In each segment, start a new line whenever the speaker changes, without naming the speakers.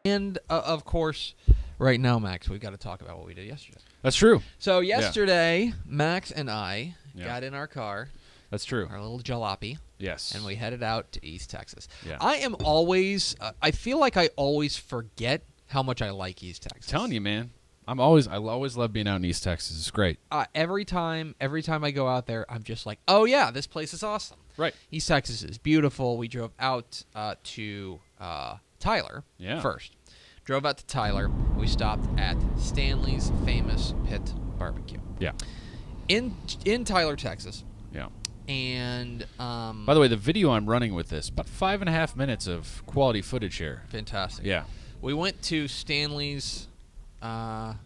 And, of course, right now, Max, we've got to talk about what we did yesterday.
That's true.
So yesterday, Max and I
Yeah.
got in our car.
That's true.
Our little jalopy.
Yes.
And we headed out to East Texas.
Yeah.
I am always, I feel like I always forget how much I like East Texas.
I'm telling you, man. I always love being out in East Texas. It's great.
Every time I go out there, I'm just like, oh yeah, this place is awesome.
Right.
East Texas is beautiful. We drove out to Tyler first. Drove out to Tyler. We stopped at Stanley's famous Pit Barbecue.
Yeah.
In Tyler, Texas.
Yeah.
And
by the way, the video I'm running with this, about 5.5 minutes of quality footage here.
Fantastic.
Yeah.
We went to Stanley's famous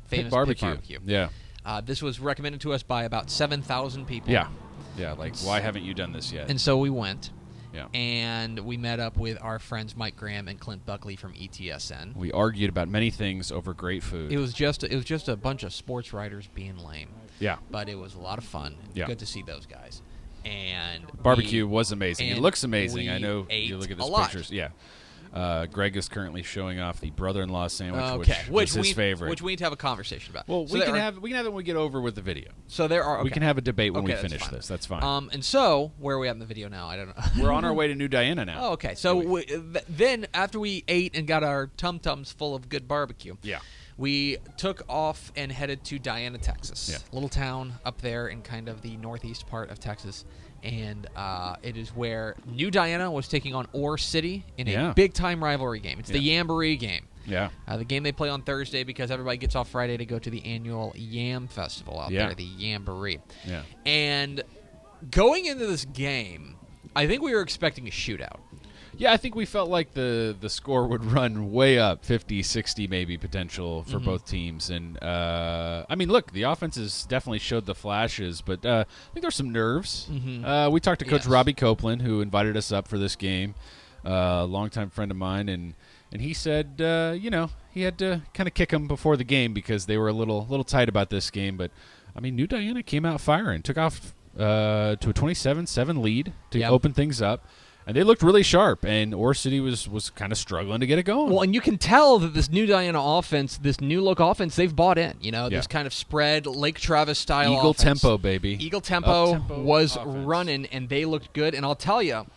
Pit barbecue. Yeah.
This was recommended to us by about 7,000 people.
Yeah. Yeah, like, why haven't you done this yet?
And so we went.
Yeah.
And we met up with our friends Mike Graham and Clint Buckley from ETSN.
We argued about many things over great food.
It was just a bunch of sports writers being lame.
Yeah.
But it was a lot of fun.
Yeah.
Good to see those guys. And
barbecue was amazing. It looks amazing.
We
I know
ate
you look at
a
these
lot.
pictures. Yeah. Greg is currently showing off the brother-in-law sandwich, which was his favorite.
Which we need to have a conversation about.
Well, we can have it when we get over with the video.
So there are. Okay.
We can have a debate when we
that's
finish
fine.
this. That's fine.
And so where are we at in the video now? I don't know.
We're on our way to New Diana now.
Oh, okay. So then after we ate and got our tum-tums full of good barbecue, we took off and headed to Diana, Texas.
Yeah.
Little town up there in kind of the northeast part of Texas. And it is where New Diana was taking on Ore City in a big-time rivalry game. It's the Yamboree game.
Yeah.
The game they play on Thursday because everybody gets off Friday to go to the annual Yam Festival out there, the Yamboree.
Yeah.
And going into this game, I think we were expecting a shootout.
Yeah, I think we felt like the score would run way up, 50, 60 maybe potential for both teams. And, I mean, look, the offenses definitely showed the flashes, but I think there's some nerves. We talked to Coach Robbie Copeland, who invited us up for this game, a longtime friend of mine, and he said, he had to kind of kick them before the game because they were a little tight about this game. But, I mean, New Diana came out firing, took off to a 27-7 lead to open things up. And they looked really sharp, and Ore City was kind of struggling to get it going.
Well, and you can tell that this New Diana offense, this new look offense, they've bought in. This kind of spread, Lake Travis style
Eagle
offense.
tempo, baby.
Eagle tempo was
offense.
running, and they looked good. And I'll tell you,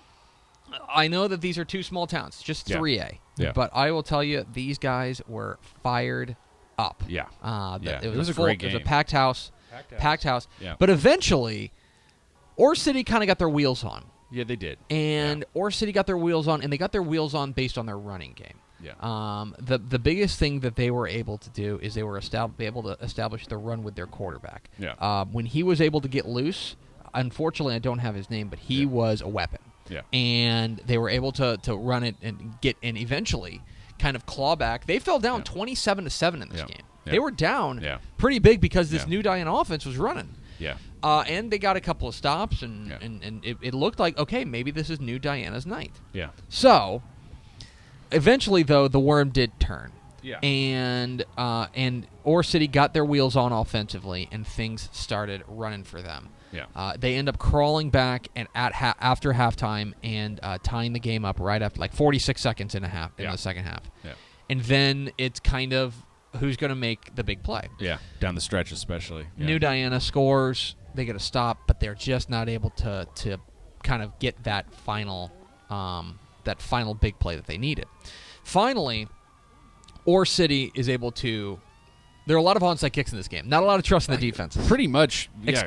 I know that these are two small towns, just 3A.
Yeah.
But I will tell you, these guys were fired up.
Yeah.
It was
a great game.
It was a packed house. Packed house.
Yeah.
But eventually, Ore City kind of got their wheels on.
Yeah, they did.
And Ore City got their wheels on, and they got their wheels on based on their running game.
Yeah.
The biggest thing that they were able to do is they were able to establish the run with their quarterback.
Yeah.
When he was able to get loose, unfortunately I don't have his name, but he was a weapon.
Yeah.
And they were able to run it and eventually kind of claw back. They fell down 27-7 in this game.
Yeah.
They were down pretty big because this New Diana offense was running.
Yeah.
And they got a couple of stops, and it looked like, okay, maybe this is New Diana's night.
Yeah.
So, eventually, though, the worm did turn.
Yeah.
And Ore City got their wheels on offensively, and things started running for them.
Yeah.
They end up crawling back and after halftime and tying the game up right after, like 46 seconds in the second half.
Yeah.
And then it's kind of who's going to make the big play.
Yeah, down the stretch especially. Yeah.
New Diana scores. They get a stop, but they're just not able to kind of get that final big play that they needed. Finally, Ore City is able to. There are a lot of onside kicks in this game. Not a lot of trust in the defense.
Pretty much. Yeah,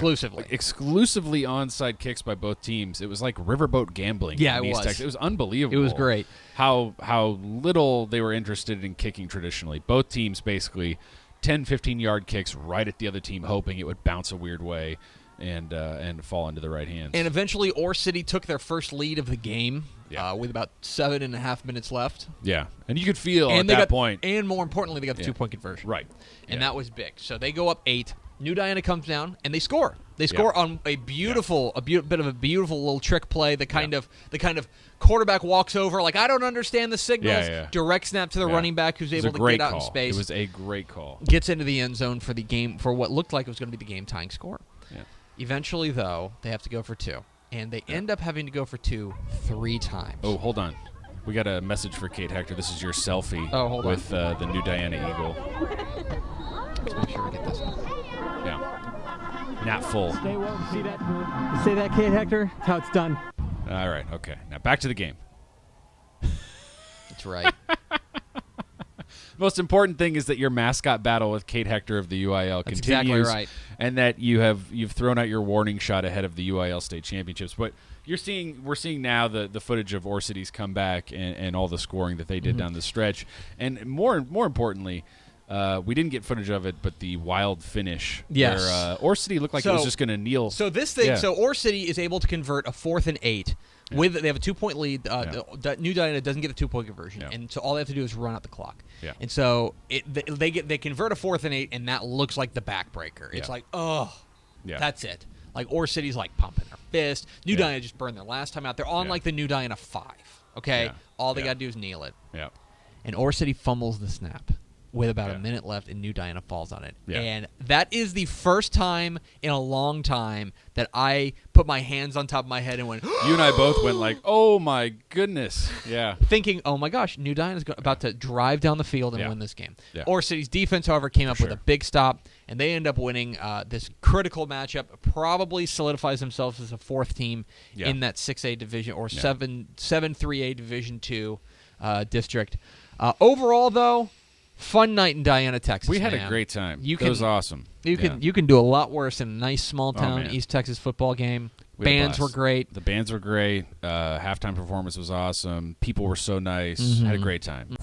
exclusively
onside kicks by both teams. It was like riverboat gambling.
Yeah,
in
it
East
was.
Texas. It was unbelievable.
It was great.
How little they were interested in kicking traditionally. Both teams basically 10, 15-yard kicks right at the other team, hoping it would bounce a weird way and fall into the right hands.
And eventually, Ore City took their first lead of the game with about 7.5 minutes left.
Yeah, and you could feel at that point.
And more importantly, they got the 2-point conversion.
Right.
And that was big. So they go up 8. New Diana comes down, and they score. They score on a beautiful, bit of a beautiful little trick play. The kind of quarterback walks over, like, I don't understand the signals. Direct snap to the running back, who's able to get out in space.
It was a great call.
Gets into the end zone for the game, for what looked like it was going to be the game-tying score.
Yeah.
Eventually, though, they have to go for 2, and they end up having to go for 2 3 times.
Oh, hold on. We got a message for Kate Hector. This is your selfie with the new Diana Eagle.
Let's make sure we get this one.
Yeah. Not full.
Stay well. See that? You say that, Kate Hector? That's how it's done.
All right. Okay. Now back to the game.
That's right.
Most important thing is that your mascot battle with Kate Hector of the UIL
That's
continues,
exactly right.
and that you've thrown out your warning shot ahead of the UIL state championships. But we're seeing now the footage of Ore City's comeback and all the scoring that they did down the stretch, and more importantly, we didn't get footage of it, but the wild finish.
Yes.
Where Ore City looked like it was just going to kneel.
So this thing, so Ore City is able to convert a 4th and 8. They have a 2-point lead. The New Diana doesn't get a 2-point conversion, and so all they have to do is run out the clock.
Yeah.
And so they convert a 4th and 8, and that looks like the backbreaker. It's like, that's it. Like Ore City's like pumping their fist. New Diana just burned their last time out. They're on like the New Diana 5. Okay, all they got to do is kneel it.
Yeah.
And Ore City fumbles the snap with about a minute left, and New Diana falls on it.
Yeah.
And that is the first time in a long time that I put my hands on top of my head and went,
You and I both went like, oh, my goodness. Yeah.
thinking, oh, my gosh, New Diana's about to drive down the field and win this game.
Yeah.
Ore City's defense, however, came up with a big stop, and they end up winning this critical matchup, probably solidifies themselves as a 4th team in that 6A division or 7-3A Division 2 district. Overall, though, fun night in Diana, Texas.
We had a great time. It was awesome.
You can do a lot worse in a nice small town East Texas football game. Bands were great.
The bands were great. Halftime performance was awesome. People were so nice. Had a great time.